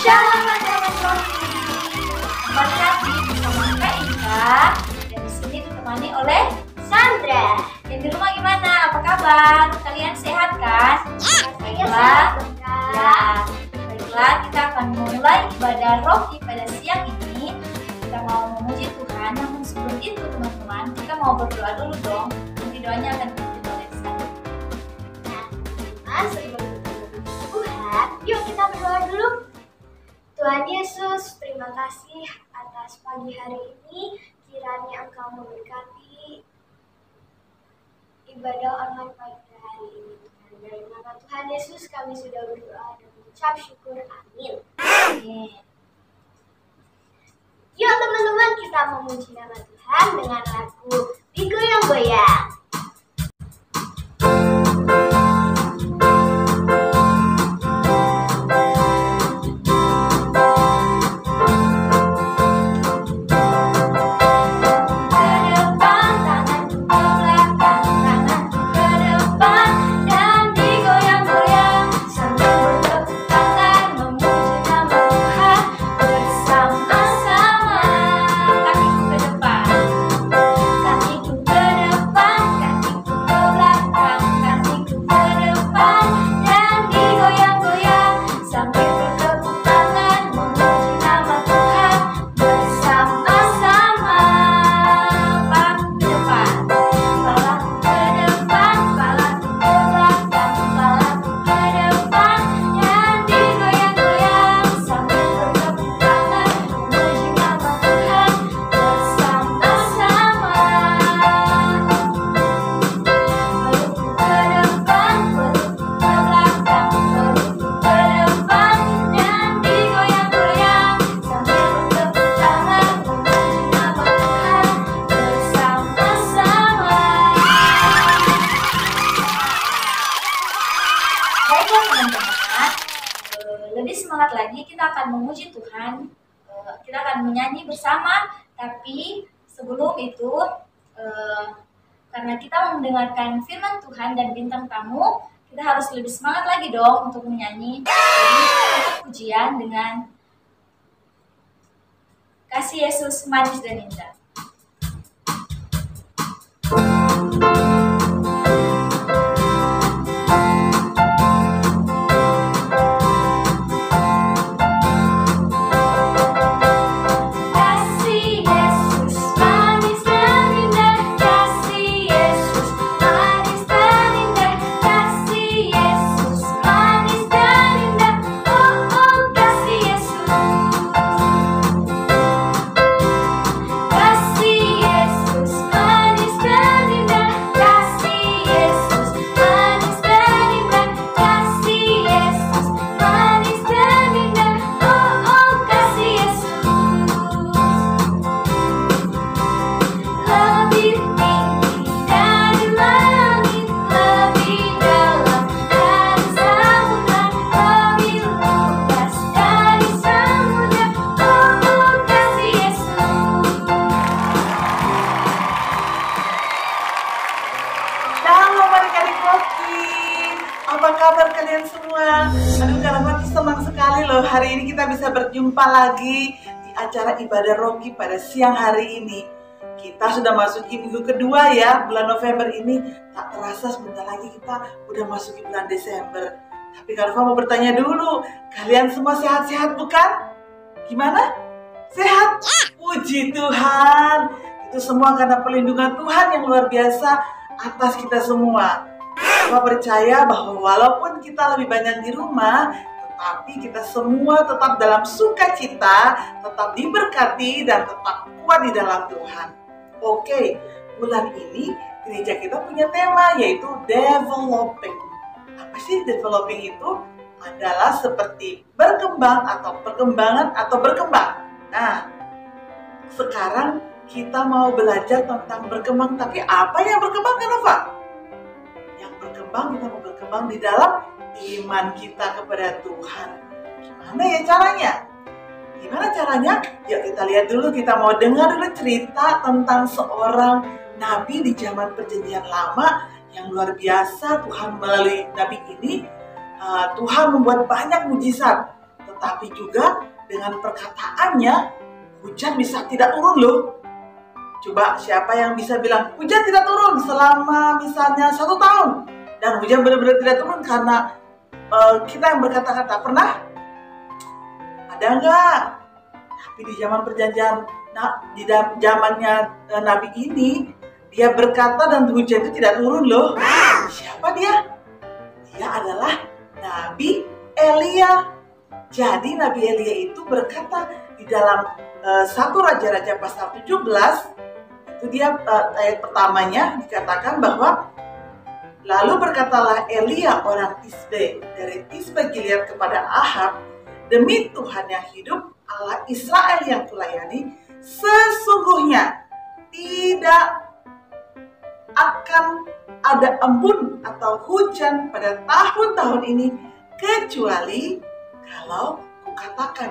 Shalom teman-teman, kembali lagi bersama Kak Ika dan di sini ditemani oleh Sandra. Yang di rumah gimana? Apa kabar? Kalian sehat kan? Baiklah. Baiklah, kita akan memulai ibadah rohani pada siang ini. Kita mau memuji Tuhan, namun sebelum itu teman-teman, kita mau berdoa dulu dong. Nanti doanya akan dipimpin oleh Sandra. Sebelum Tuhan, yuk kita berdoa dulu. Tuhan Yesus, terima kasih atas pagi hari ini. Kiranya Engkau memberkati ibadah online pada hari ini. Tuhan, dalam nama Tuhan Yesus kami sudah berdoa dan mengucap syukur. Amin. Yuk teman-teman, kita memuji nama Tuhan dengan lagu Digoyang-goyang. Lebih semangat lagi, kita akan memuji Tuhan, kita akan menyanyi bersama. Tapi sebelum itu, karena kita mendengarkan firman Tuhan dan bintang tamu, kita harus lebih semangat lagi dong untuk menyanyi. Jadi untuk pujian dengan Kasih Yesus Manis dan Indah. Apa kabar kalian semua? Aduh, Kak senang sekali loh hari ini kita bisa berjumpa lagi di acara ibadah rohani pada siang hari ini. Kita sudah masuki minggu kedua ya, bulan November ini. Tak terasa sebentar lagi kita udah masuki bulan Desember. Tapi Kak mau bertanya dulu, kalian semua sehat-sehat bukan? Gimana? Sehat? Puji Tuhan. Itu semua karena perlindungan Tuhan yang luar biasa atas kita semua. Saya percaya bahwa walaupun kita lebih banyak di rumah, tetapi kita semua tetap dalam sukacita, tetap diberkati dan tetap kuat di dalam Tuhan. Oke, bulan ini gereja kita punya tema yaitu developing. Apa sih developing itu? Adalah seperti berkembang atau perkembangan atau berkembang. Nah, sekarang kita mau belajar tentang berkembang, tapi apa yang berkembang, Kanova? Kita mau berkembang di dalam iman kita kepada Tuhan. Gimana ya caranya? Gimana caranya? Yuk kita lihat dulu, kita mau dengar dulu cerita tentang seorang nabi di zaman perjanjian lama yang luar biasa. Tuhan melalui nabi ini, Tuhan membuat banyak mujizat. tetapi juga dengan perkataannya hujan bisa tidak turun loh. Coba siapa yang bisa bilang hujan tidak turun selama misalnya 1 tahun dan hujan benar-benar tidak turun karena kita yang berkata-kata? Pernah? Ada enggak? Tapi di zaman perjanjian, di zamannya Nabi ini, dia berkata dan hujan itu tidak turun loh. Siapa dia? Dia adalah Nabi Elia. Jadi Nabi Elia itu berkata di dalam 1 Raja-Raja pasal 17, itu dia ayat pertamanya dikatakan bahwa lalu berkatalah Elia orang Tisbe dari Tisbe Gilead kepada Ahab, demi Tuhan yang hidup, Allah Israel yang kulayani, sesungguhnya tidak akan ada embun atau hujan pada tahun-tahun ini kecuali kalau kukatakan.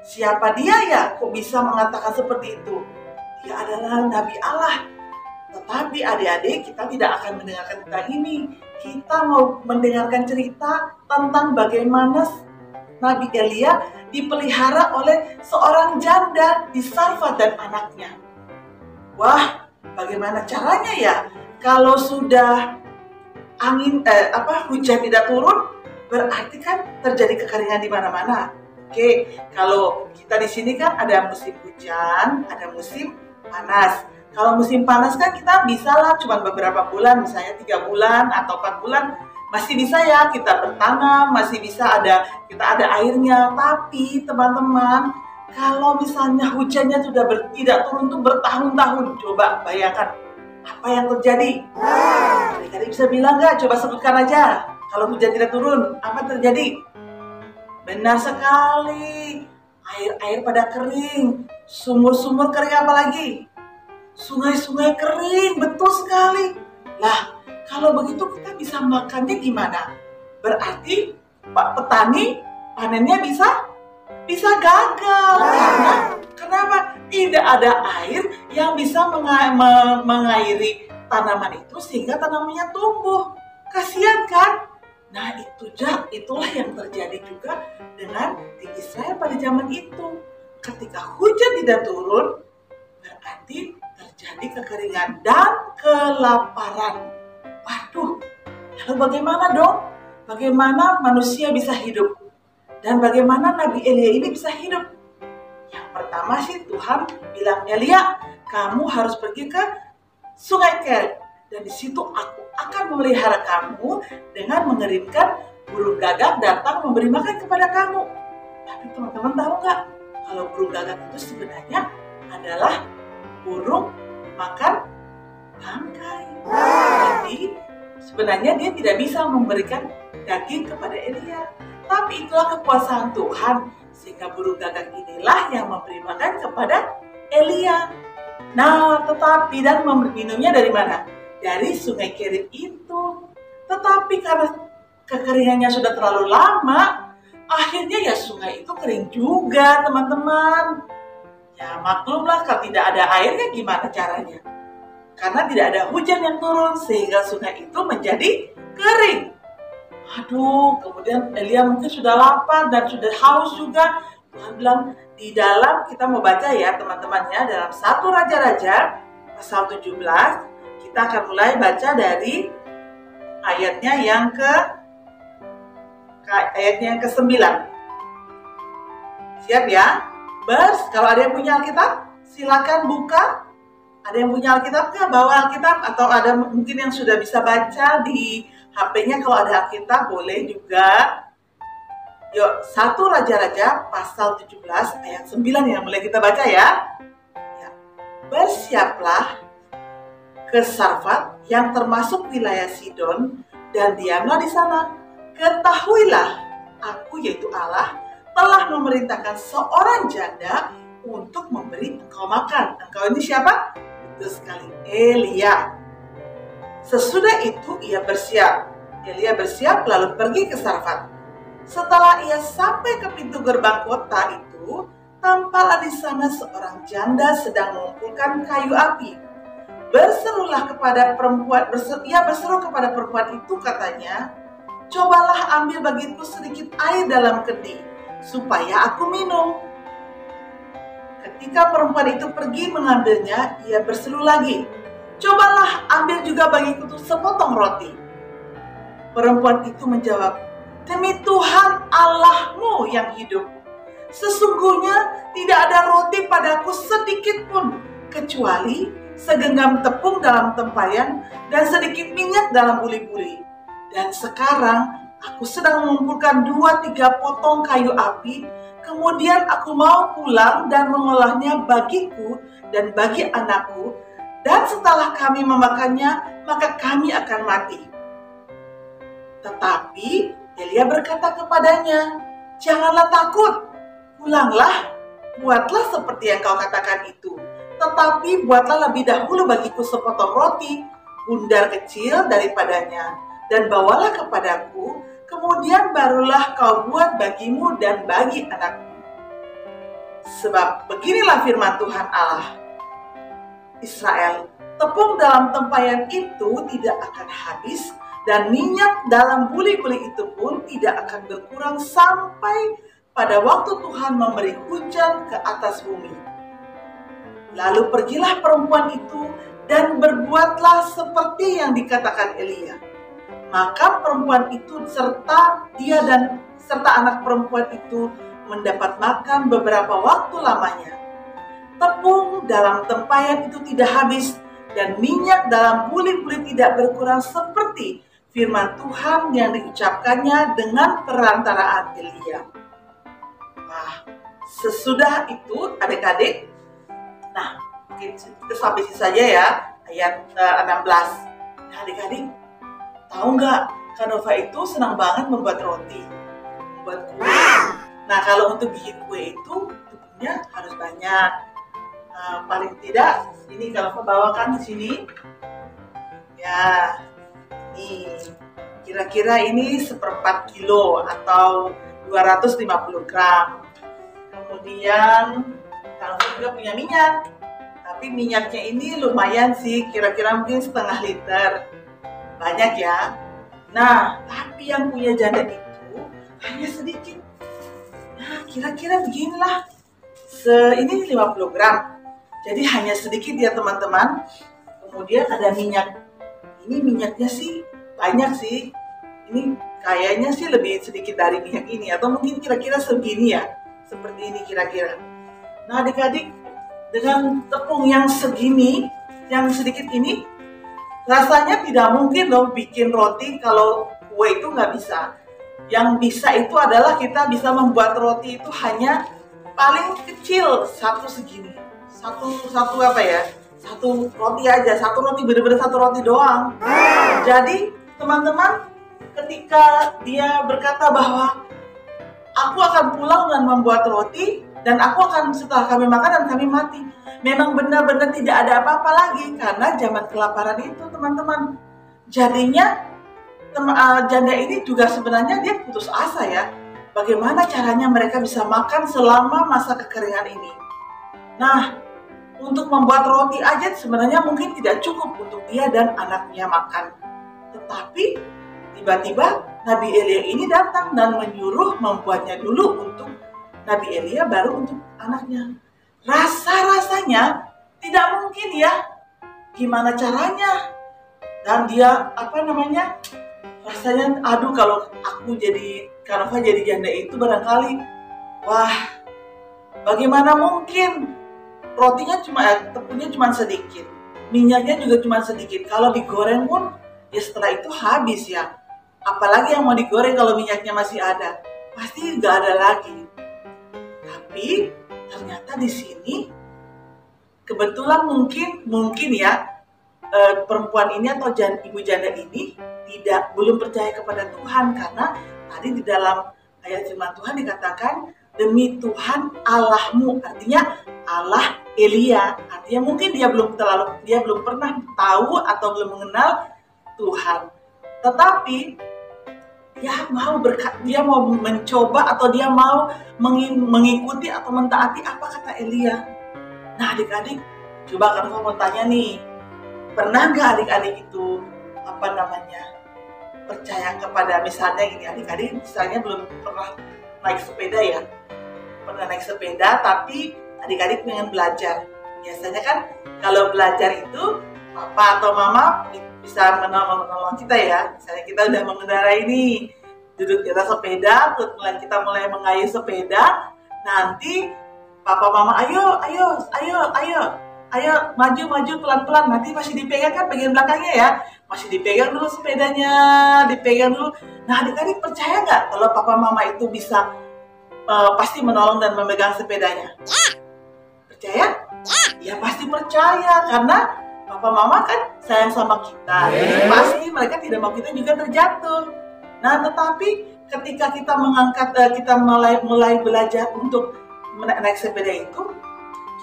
Siapa dia ya? Kok bisa mengatakan seperti itu? Dia adalah Nabi Allah. Tetapi adik-adik, kita tidak akan mendengarkan tentang ini. Kita mau mendengarkan cerita tentang bagaimana Nabi Elia dipelihara oleh seorang janda di Sarfat dan anaknya. Wah, bagaimana caranya ya? Kalau sudah hujan tidak turun, berarti kan terjadi kekeringan di mana-mana. Oke, kalau kita di sini kan ada musim hujan, ada musim panas. Kalau musim panas kan kita bisa lah cuma beberapa bulan, misalnya 3 bulan atau 4 bulan, masih bisa ya kita bertanam, masih bisa kita ada airnya. Tapi teman-teman, kalau misalnya hujannya sudah tidak turun tuh bertahun-tahun, coba bayangkan apa yang terjadi. Adik-adik bisa bilang nggak? Coba sebutkan aja. Kalau hujan tidak turun, apa terjadi? Benar sekali, air-air pada kering, sumur-sumur kering, apa lagi? Sungai-sungai kering, betul sekali. Lah, kalau begitu kita bisa makannya gimana? Berarti Pak petani panennya bisa gagal. Karena kenapa? Tidak ada air yang bisa mengairi tanaman itu sehingga tanamannya tumbuh. Kasihan kan? Nah, itulah yang terjadi juga dengan di Israel pada zaman itu. Ketika hujan tidak turun, berarti terjadi kekeringan dan kelaparan. Waduh, lalu bagaimana dong? Bagaimana manusia bisa hidup? Dan bagaimana Nabi Elia ini bisa hidup? Yang pertama sih Tuhan bilang, Elia, kamu harus pergi ke Sungai Kerit. Dan di situ aku akan memelihara kamu dengan mengirimkan burung gagak datang memberi makan kepada kamu. Tapi teman-teman tahu nggak? Kalau burung gagak itu sebenarnya adalah burung makan bangkai. Jadi sebenarnya dia tidak bisa memberikan daging kepada Elia. Tapi itulah kekuasaan Tuhan, sehingga burung gagak inilah yang memberi makan kepada Elia. Nah, tetapi dan minumnya dari mana? Dari Sungai Kerit itu. Tetapi karena kekeringannya sudah terlalu lama, akhirnya ya sungai itu kering juga, teman-teman. Ya maklumlah, kalau tidak ada airnya gimana caranya? Karena tidak ada hujan yang turun sehingga sungai itu menjadi kering. Aduh, kemudian Elia mungkin sudah lapar dan sudah haus juga. Tuhan bilang di dalam, kita mau baca ya teman-teman ya, dalam 1 Raja-Raja pasal 17, kita akan mulai baca dari ayatnya yang ke-9. Siap ya? Kalau ada yang punya Alkitab, silakan buka. Ada yang punya Alkitab nggak? Bawa Alkitab, atau ada mungkin yang sudah bisa baca di HP-nya. Kalau ada Alkitab boleh juga. Yuk, 1 Raja-Raja pasal 17 ayat 9 yang mulai kita baca ya. Bersiaplah ke Sarfat yang termasuk wilayah Sidon dan diamlah di sana. Ketahuilah, aku yaitu Allah telah memerintahkan seorang janda untuk memberi engkau makan. Engkau ini siapa? Betul sekali, Elia. Sesudah itu ia bersiap. Elia bersiap lalu pergi ke Sarfat. Setelah ia sampai ke pintu gerbang kota itu, tampaklah di sana seorang janda sedang mengumpulkan kayu api. Berseru kepada perempuan itu, katanya, cobalah ambil bagiku sedikit air dalam kendi, supaya aku minum. Ketika perempuan itu pergi mengambilnya, ia berseru lagi, cobalah ambil juga bagiku sepotong roti. Perempuan itu menjawab, demi Tuhan Allahmu yang hidup, sesungguhnya tidak ada roti padaku sedikit pun, kecuali segenggam tepung dalam tempayan dan sedikit minyak dalam buli-buli. Dan sekarang aku sedang mengumpulkan 2-3 potong kayu api, kemudian aku mau pulang dan mengolahnya bagiku dan bagi anakku, dan setelah kami memakannya, maka kami akan mati. Tetapi Elia berkata kepadanya, janganlah takut, pulanglah, buatlah seperti yang kau katakan itu. Tetapi buatlah lebih dahulu bagiku sepotong roti, bundar kecil daripadanya, dan bawalah kepadaku, kemudian barulah kau buat bagimu dan bagi anakmu. Sebab beginilah firman Tuhan Allah Israel, tepung dalam tempayan itu tidak akan habis, dan minyak dalam buli-buli itu pun tidak akan berkurang sampai pada waktu Tuhan memberi hujan ke atas bumi. Lalu pergilah perempuan itu dan berbuatlah seperti yang dikatakan Elia. Maka perempuan itu serta anak perempuan itu mendapat makan beberapa waktu lamanya. Tepung dalam tempayan itu tidak habis, dan minyak dalam buli-buli tidak berkurang seperti firman Tuhan yang diucapkannya dengan perantaraan Elia. Nah, sesudah itu adik-adik, nah kita sampai sini saja ya, ayat 16. Nah adik-adik, tahu nggak, Kak Nova itu senang banget membuat roti, membuat kue. Nah kalau untuk bikin kue itu tepungnya harus banyak. Paling tidak ini Kak Nova bawakan di sini. Ya, nih kira-kira ini 1/4 kilo atau 250 gram. Kemudian Kak Nova juga punya minyak, tapi minyaknya ini lumayan sih, kira-kira mungkin 1/2 liter. Banyak ya. Nah, tapi yang punya janda itu hanya sedikit. Nah, kira-kira beginilah. Ini 50 gram. Jadi hanya sedikit ya teman-teman. Kemudian ada minyak. Ini minyaknya sih banyak sih. Ini kayaknya sih lebih sedikit dari minyak ini. Atau mungkin kira-kira segini ya. Seperti ini kira-kira. Nah adik-adik, dengan tepung yang segini, yang sedikit ini, rasanya tidak mungkin loh bikin roti kalau kue itu nggak bisa. Yang bisa itu adalah kita bisa membuat roti itu hanya paling kecil satu segini. Satu apa ya? Satu roti aja, satu roti bener-bener satu roti doang. Jadi teman-teman, ketika dia berkata bahwa aku akan pulang dan membuat roti, dan aku akan setelah kami makan dan kami mati. Memang benar-benar tidak ada apa-apa lagi karena zaman kelaparan itu teman-teman. Jadinya janda ini juga sebenarnya dia putus asa ya. Bagaimana caranya mereka bisa makan selama masa kekeringan ini. Nah, untuk membuat roti aja sebenarnya mungkin tidak cukup untuk dia dan anaknya makan. Tetapi tiba-tiba Nabi Elia ini datang dan menyuruh membuatnya dulu untuk Nabi Elia, baru untuk anaknya. Rasa-rasanya tidak mungkin ya. Gimana caranya? Dan dia rasanya aduh kalau aku jadi Kak Nova jadi janda itu barangkali wah, bagaimana mungkin? Rotinya tepungnya cuma sedikit, minyaknya juga cuma sedikit. Kalau digoreng pun ya setelah itu habis ya. Apalagi yang mau digoreng kalau minyaknya masih ada, pasti nggak ada lagi. Tapi ternyata di sini kebetulan mungkin ya perempuan ini atau ibu janda ini belum percaya kepada Tuhan, karena tadi di dalam ayat firman Tuhan dikatakan demi Tuhan Allahmu, artinya Allah Elia, artinya mungkin dia belum pernah tahu atau belum mengenal Tuhan. Tetapi dia mau mencoba atau dia mau mengikuti atau mentaati apa kata Elia. Nah adik-adik, coba kan mau tanya nih, pernah nggak adik-adik itu percaya kepada, misalnya gini, adik-adik misalnya belum pernah naik sepeda ya, pernah naik sepeda tapi adik-adik pengen belajar. Biasanya kan kalau belajar itu papa atau mama bisa menolong kita ya. Misalnya kita udah mengendarai ini, duduk di atas sepeda, kemudian kita mulai mengayuh sepeda, nanti papa mama ayo maju pelan-pelan, nanti masih dipegang kan bagian belakangnya ya, masih dipegang dulu sepedanya, dipegang dulu. Nah adik-adik percaya nggak kalau papa mama itu bisa pasti menolong dan memegang sepedanya? Percaya? Ya pasti percaya, karena papa mama kan sayang sama kita, jadi pasti mereka tidak mau kita juga terjatuh. Nah tetapi ketika kita mengangkat, kita mulai belajar untuk naik sepeda itu,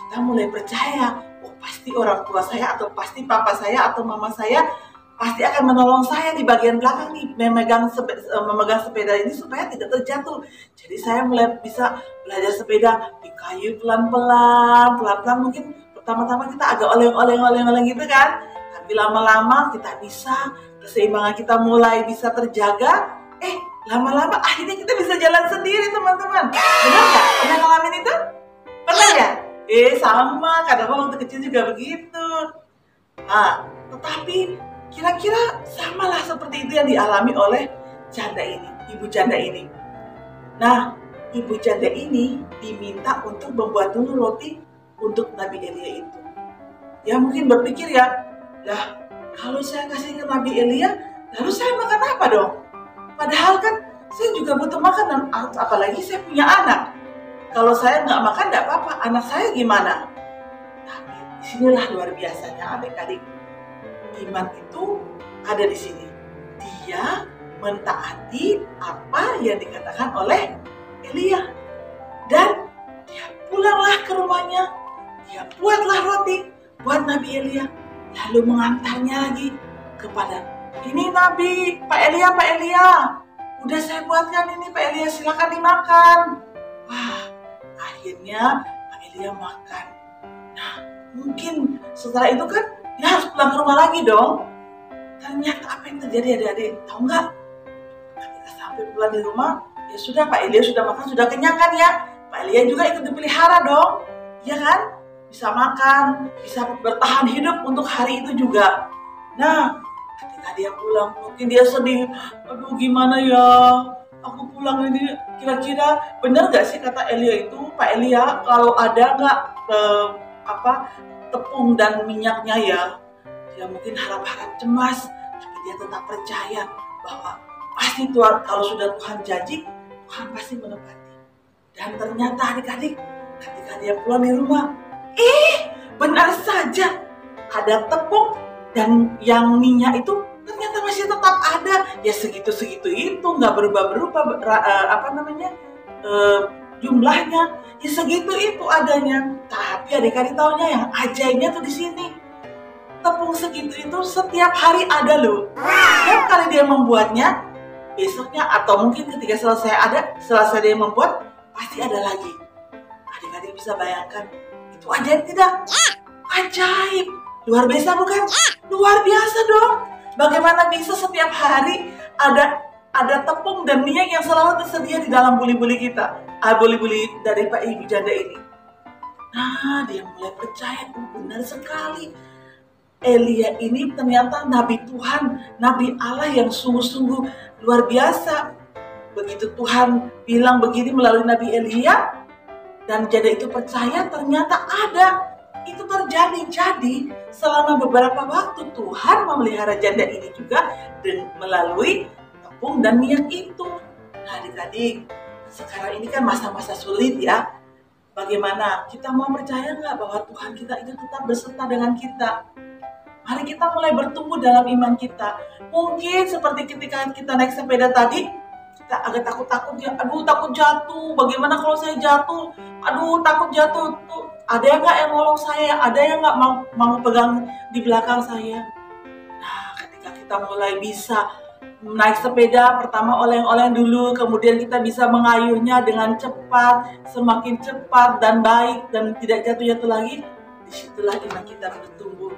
kita mulai percaya, oh pasti orang tua saya atau pasti papa saya atau mama saya pasti akan menolong saya di bagian belakang nih, memegang sepeda ini supaya tidak terjatuh. Jadi saya mulai bisa belajar sepeda di kayu pelan-pelan, mungkin pertama-tama kita agak oleng gitu kan, tapi lama-lama kita bisa, keseimbangan kita mulai bisa terjaga, lama-lama akhirnya kita bisa jalan sendiri teman-teman. Benar nggak? Pernah ngalamin itu? Pernah ya? Sama, kadang waktu kecil juga begitu. Nah, tetapi kira-kira samalah seperti itu yang dialami oleh janda ini, ibu janda ini. Nah, ibu janda ini diminta untuk membuat dulu roti untuk Nabi Elia itu. Ya mungkin berpikir ya, lah kalau saya kasih ke Nabi Elia, lalu saya makan apa dong? Padahal kan saya juga butuh makanan, apalagi saya punya anak. Kalau saya nggak makan nggak apa-apa, anak saya gimana? Tapi disinilah luar biasanya adik-adik. Iman itu ada di sini. Dia mentaati apa yang dikatakan oleh Elia. Dan dia pulanglah ke rumahnya. Dia buatlah roti buat Nabi Elia. Lalu mengantarnya lagi kepada, ini Nabi, Pak Elia. Udah saya buatkan ini Pak Elia, silakan dimakan. Wah, akhirnya Pak Elia makan. Nah, mungkin setelah itu kan dia harus pulang ke rumah lagi dong. Ternyata apa yang terjadi adik-adik? Tahu nggak? Ketika sampai pulang di rumah, ya sudah Pak Elia sudah makan, sudah kenyang kan ya? Pak Elia juga ikut dipelihara dong. Iya kan? Bisa makan, bisa bertahan hidup untuk hari itu juga. Nah, ketika dia pulang, mungkin dia sedih. Aduh gimana ya? Aku pulang ini, kira-kira benar nggak sih kata Elia itu, Pak Elia, kalau ada nggak tepung dan minyaknya ya? Dia mungkin harap-harap cemas, tapi dia tetap percaya bahwa pasti Tuhan, kalau sudah Tuhan janji, Tuhan pasti menepati. Dan ternyata adik-adik, ketika dia pulang di rumah, benar saja ada tepung dan yang minyak itu ternyata masih tetap ada. Ya segitu-segitu itu, nggak berubah-berubah jumlahnya. Ya segitu itu adanya. Tapi adik-adik taunya yang ajaibnya tuh di sini. Tepung segitu itu setiap hari ada loh. Setiap kali dia membuatnya, besoknya atau mungkin ketika selesai dia membuat, pasti ada lagi. Adik-adik bisa bayangkan, itu ajaib tidak? Ajaib. Luar biasa bukan? Luar biasa dong. Bagaimana bisa setiap hari ada tepung dan minyak yang selalu tersedia di dalam buli-buli kita, buli-buli dari Pak Ibu janda ini. Nah, dia mulai percaya, benar sekali. Elia ini ternyata Nabi Tuhan, Nabi Allah yang sungguh-sungguh luar biasa. Begitu Tuhan bilang begini melalui Nabi Elia, dan janda itu percaya, ternyata ada. Itu terjadi. Jadi selama beberapa waktu Tuhan memelihara janda ini juga melalui tepung dan minyak itu. Nah adik-adik, sekarang ini kan masa-masa sulit ya. Bagaimana? Kita mau percaya nggak bahwa Tuhan kita itu tetap beserta dengan kita? Mari kita mulai bertumbuh dalam iman kita. Mungkin seperti ketika kita naik sepeda tadi, kita agak takut-takut ya. Aduh takut jatuh. Bagaimana kalau saya jatuh? Aduh takut jatuh. Tuh, ada yang nggak yang nolong saya? Ada yang nggak mau pegang di belakang saya? Nah, ketika kita mulai bisa naik sepeda, pertama oleng-oleng dulu, kemudian kita bisa mengayuhnya dengan cepat, semakin cepat dan baik dan tidak jatuh-jatuh lagi. Disitulah iman kita bertumbuh.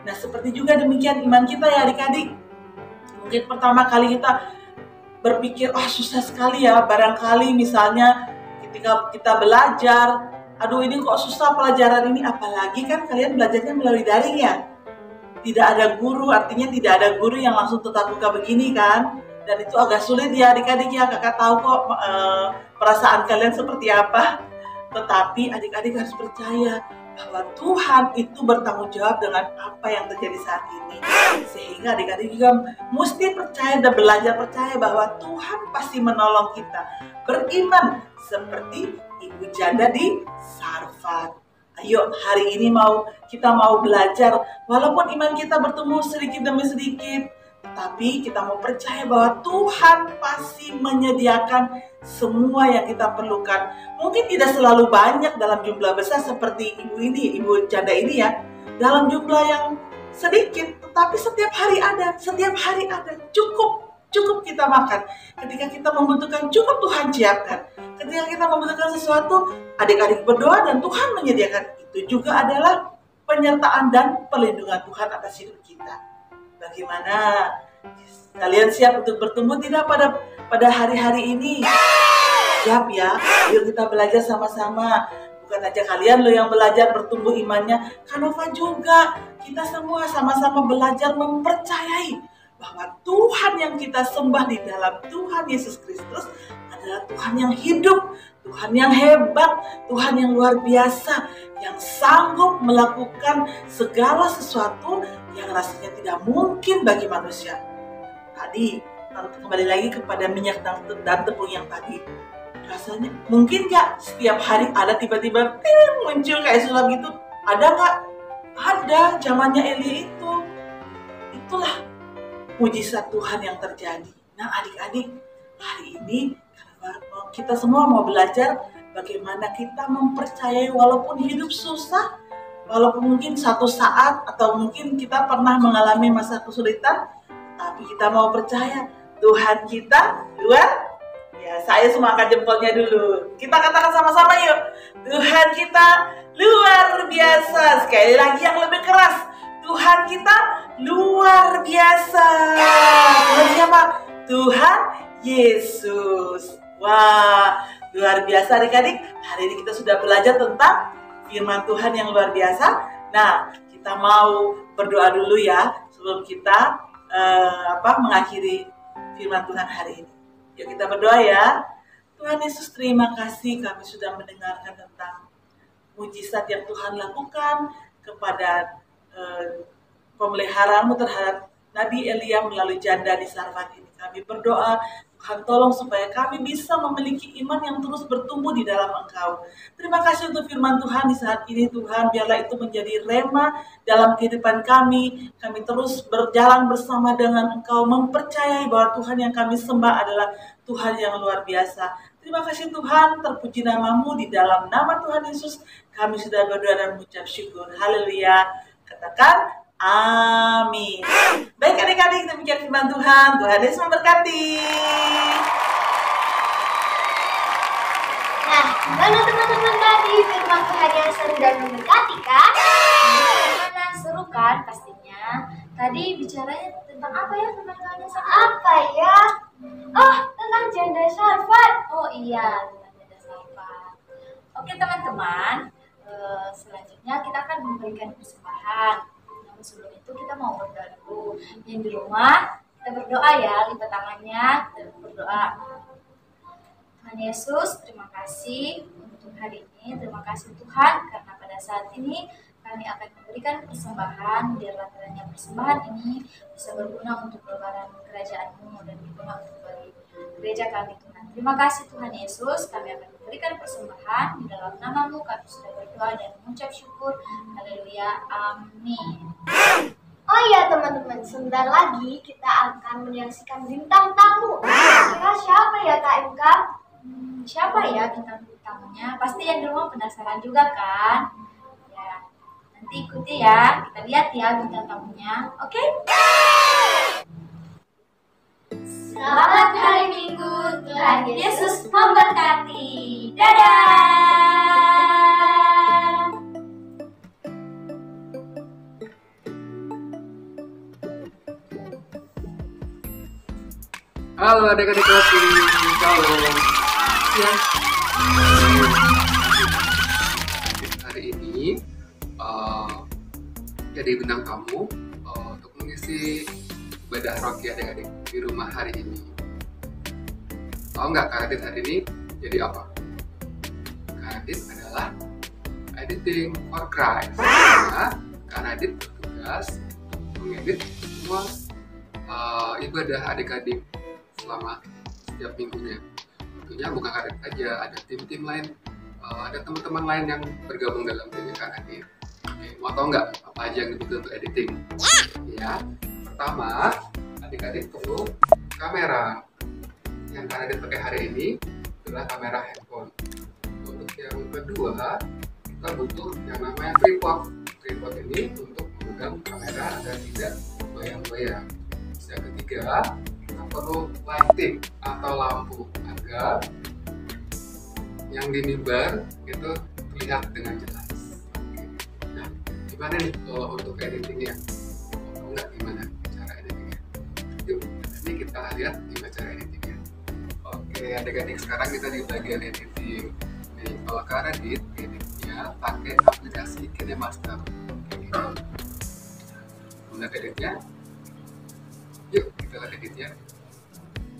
Nah, seperti juga demikian iman kita ya adik-adik. Mungkin pertama kali kita berpikir, susah sekali ya, barangkali misalnya ketika kita belajar, aduh ini kok susah pelajaran ini, apalagi kan kalian belajarnya melalui daring ya. Tidak ada guru, artinya tidak ada guru yang langsung tetap muka begini kan. Dan itu agak sulit ya adik-adik ya, kakak tahu kok perasaan kalian seperti apa. Tetapi adik-adik harus percaya bahwa Tuhan itu bertanggung jawab dengan apa yang terjadi saat ini. Sehingga adik-adik juga mesti percaya dan belajar percaya bahwa Tuhan pasti menolong kita. Beriman seperti ibu janda di Sarfat. Ayo hari ini kita mau belajar, walaupun iman kita bertumbuh sedikit demi sedikit, tapi kita mau percaya bahwa Tuhan pasti menyediakan semua yang kita perlukan. Mungkin tidak selalu banyak dalam jumlah besar seperti ibu janda ini ya, dalam jumlah yang sedikit, tetapi setiap hari ada, cukup kita makan. Ketika kita membutuhkan, cukup Tuhan siapkan. Ketika kita membutuhkan sesuatu, adik-adik berdoa dan Tuhan menyediakan. Itu juga adalah penyertaan dan perlindungan Tuhan atas hidup kita. Bagaimana? Kalian siap untuk bertumbuh tidak pada hari-hari ini? Siap ya? Yuk kita belajar sama-sama. Bukan aja kalian loh yang belajar bertumbuh imannya, Kanova juga. Kita semua sama-sama belajar mempercayai bahwa Tuhan yang kita sembah di dalam Tuhan Yesus Kristus adalah Tuhan yang hidup, Tuhan yang hebat, Tuhan yang luar biasa, yang sanggup melakukan segala sesuatu yang rasanya tidak mungkin bagi manusia. Tadi, kembali lagi kepada minyak dan tepung yang tadi. Rasanya mungkin gak setiap hari ada tiba-tiba muncul kayak sulap gitu? Ada gak? Ada, zamannya Elia itu. Itulah mujizat Tuhan yang terjadi. Nah adik-adik, hari ini kita semua mau belajar bagaimana kita mempercayai walaupun hidup susah, walaupun mungkin satu saat atau mungkin kita pernah mengalami masa kesulitan, tapi kita mau percaya Tuhan kita luar biasa. Saya semua angkat jempolnya dulu. Kita katakan sama-sama yuk. Tuhan kita luar biasa. Sekali lagi yang lebih keras. Tuhan kita luar biasa. Tuhan siapa? Tuhan Yesus. Wah, luar biasa adik-adik. Hari ini kita sudah belajar tentang firman Tuhan yang luar biasa. Nah, kita mau berdoa dulu ya sebelum kita mengakhiri firman Tuhan hari ini. Yuk kita berdoa ya. Tuhan Yesus, terima kasih kami sudah mendengarkan tentang mujizat yang Tuhan lakukan kepada pemeliharaanmu terhadap Nabi Elia melalui janda di Sarfat ini. Kami berdoa, Tuhan tolong supaya kami bisa memiliki iman yang terus bertumbuh di dalam Engkau. Terima kasih untuk firman Tuhan di saat ini Tuhan, biarlah itu menjadi rema dalam kehidupan kami. Kami terus berjalan bersama dengan Engkau, mempercayai bahwa Tuhan yang kami sembah adalah Tuhan yang luar biasa. Terima kasih Tuhan, terpuji namamu, di dalam nama Tuhan Yesus kami sudah berdoa dan mengucap syukur. Haleluya. Katakan amin. Baik adik-adik, demikian firman Tuhan. Tuhan Yesus memberkati. Nah, gimana teman-teman tadi firman Tuhan yang seru dan memberkati kan? Gimana, seru kan pastinya. Tadi bicaranya tentang apa ya firman Tuhan yang seru? Apa ya? Oh, tentang janda Sarfat. Oh iya, tentang janda Sarfat. Oke teman-teman, selanjutnya kita akan memberikan persembahan. Namun sebelum itu kita mau berdoa dulu. Yang di rumah kita berdoa ya, lipat tangannya, kita berdoa. Tuhan Yesus, terima kasih untuk hari ini. Terima kasih Tuhan karena pada saat ini kami akan memberikan persembahan. Biarlah kiranya persembahan ini bisa berguna untuk lebaran kerajaan-Mu dan berguna untuk bagi gereja kami Tuhan. Terima kasih Tuhan Yesus, kami akan memberikan persembahan di dalam nama-Mu. Kami sudah berdoa dan mengucap syukur. Haleluya, amin. Oh iya teman-teman, sebentar lagi kita akan menyaksikan bintang tamu. Kira siapa ya Kak Imka? Siapa ya bintang tamunya? Pasti yang di rumah penasaran juga kan? Ya, nanti ikuti ya. Kita lihat ya bintang tamunya. Oke? Selamat hari Minggu, Tuhan Yesus memberkati. Dadah! Halo adik-adik Rocky, halo. Ya. Hari ini jadi bintang tamu untuk mengisi ibadah Rocky adik-adik di rumah hari ini. Tahu nggak Kak Radit hari ini jadi apa? Kak Radit adalah editing for Christ. Nah, Kak Radit bertugas mengedit semua ibadah adik-adik selama setiap minggunya. Tentunya bukan Kak Radit aja, ada tim-tim lain, ada teman-teman lain yang bergabung dalam timnya Kak Radit. Oke, mau tahu nggak apa aja yang dibutuhkan untuk editing? Ya, pertama adik-adik perlu kamera. Yang Kak Radit pakai hari ini adalah kamera handphone. Untuk yang kedua, kita butuh yang namanya tripod. Tripod ini untuk memegang kamera agar tidak goyang-goyang. Yang ketiga, kita perlu lighting atau lampu agar yang di mimbar itu terlihat dengan jelas. Nah, gimana nih kalau untuk editingnya? Mau nggak gimana cara editingnya? Yuk, nanti kita lihat gimana cara editingnya. Oke, adik-adik, sekarang kita di bagian editing. Nih, kalau Kak Radit editnya pakai aplikasi KineMaster. Gimana editnya? Yuk, kita lihat editnya.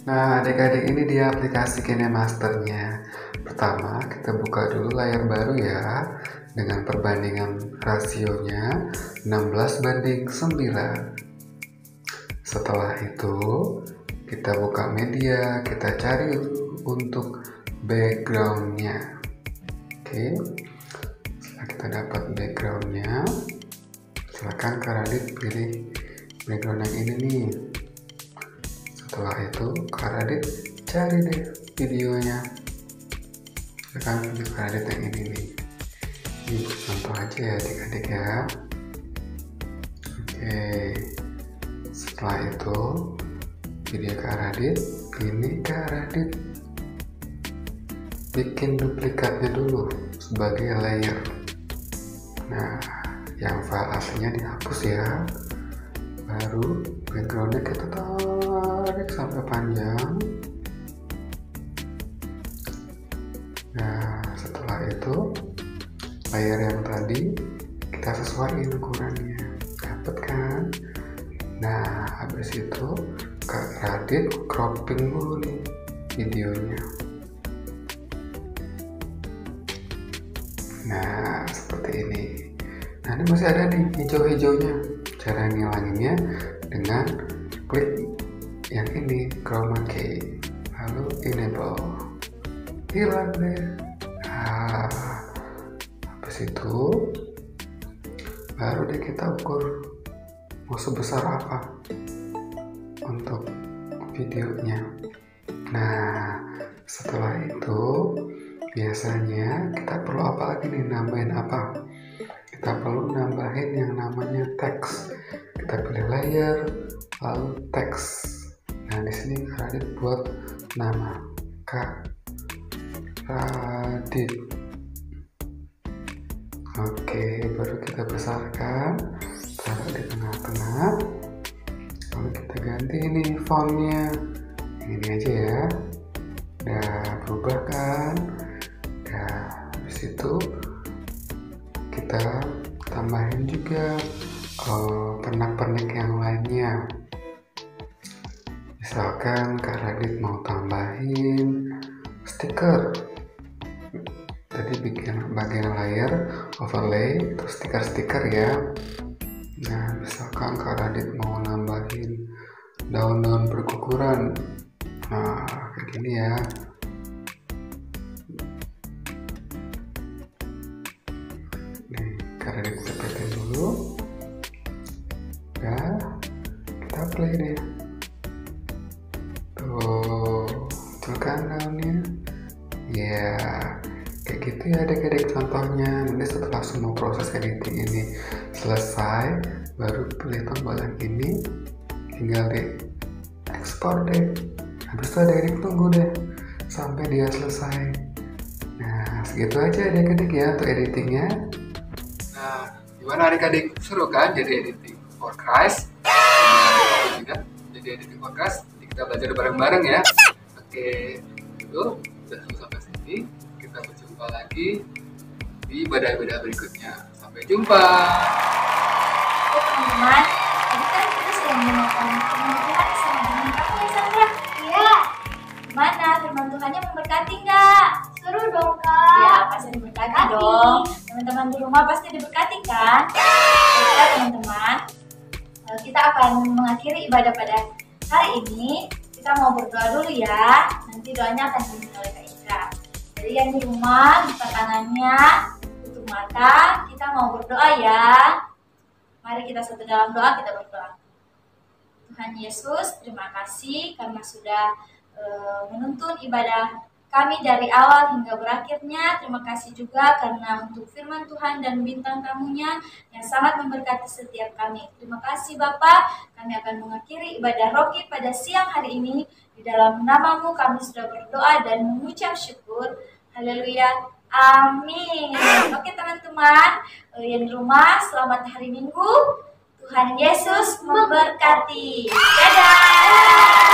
Nah, adik-adik, ini dia aplikasi KineMasternya. Pertama, kita buka dulu layar baru ya, dengan perbandingan rasionya 16:9. Setelah itu, kita buka media, kita cari untuk backgroundnya. Oke, setelah kita dapat backgroundnya, silakan Kak Radit pilih background yang ini nih. Setelah itu Kak Radit cari deh videonya. Silakan pilih Kak Radit yang ini nih. Ini contoh aja ya adik-adik ya. Oke, setelah itu video Kak Radit, ini Kak Radit bikin duplikatnya dulu sebagai layer. Nah, yang file aslinya dihapus ya. Baru backgroundnya kita tarik sampai panjang. Nah, setelah itu layer yang tadi kita sesuaiin ukurannya. Dapat kan? Nah, habis itu Kak Radit cropping dulu nih videonya. Nah, seperti ini. Nah, ini masih ada nih hijau-hijaunya. Cara ngilanginnya dengan klik yang ini, chroma key, lalu enable. Hilang deh. Nah, habis itu baru deh kita ukur mau sebesar apa untuk videonya. Nah, setelah itu biasanya kita perlu apa lagi nih, nambahin apa? Kita perlu nambahin yang namanya teks. Kita pilih layer, lalu teks. Nah, di sini Kak Radit buat nama Kak Radit. Oke, baru kita besarkan, taruh di tengah-tengah. Lalu kita ganti ini fontnya, ini aja ya. Udah berubah kan? Nah, habis itu kita tambahin juga pernak-pernik yang lainnya. Misalkan Kak Radit mau tambahin stiker. Jadi bikin bagian layer overlay itu stiker-stiker ya. Nah, misalkan Kak Radit mau nambahin daun-daun berguguran. Nah, kayak gini ya. Nih, Kak Radit cepetin dulu. Ya, kita play deh. Tuh, muncul kan daunnya? Ya, kayak gitu ya adik-adik contohnya. Nanti setelah semua proses editing ini selesai, baru pilih tombol yang ini, tinggal di ekspor deh. Habis itu adik-adik tunggu deh sampai dia selesai. Nah, segitu aja adik-adik ya untuk editingnya. Nah, gimana adik-adik? Seru kan jadi editing for Christ? Jadi editing for Christ, kita belajar bareng-bareng ya. Oke, itu sudah sampai sini. Kita berjumpa lagi di ibadah-ibadah berikutnya. Sampai jumpa. Oke teman-teman, tadi kan kita sudah mendengarkan firman Tuhan bersama dengan kamu ya Sandra. Iya, Gimana firman Tuhannya memberkati nggak? seru dong Kak. Ya pasti diberkati dong. Teman-teman di rumah pasti diberkati kan? Oke teman-teman, kita akan mengakhiri ibadah pada hari ini. Kita mau berdoa dulu ya. Nanti doanya akan dipimpin oleh Kak Ika. Jadi yang di rumah buka tangannya, tutup mata. Kita mau berdoa ya. Mari kita satu dalam doa, kita berdoa. Tuhan Yesus, terima kasih karena sudah menuntun ibadah kami dari awal hingga berakhirnya. Terima kasih juga karena untuk firman Tuhan dan bintang tamunya yang sangat memberkati setiap kami. Terima kasih Bapak, kami akan mengakhiri ibadah Roki pada siang hari ini. Di dalam namamu kami sudah berdoa dan mengucap syukur. Haleluya. Amin. Oke teman-teman, yang di rumah selamat hari Minggu. Tuhan Yesus memberkati. Dadah.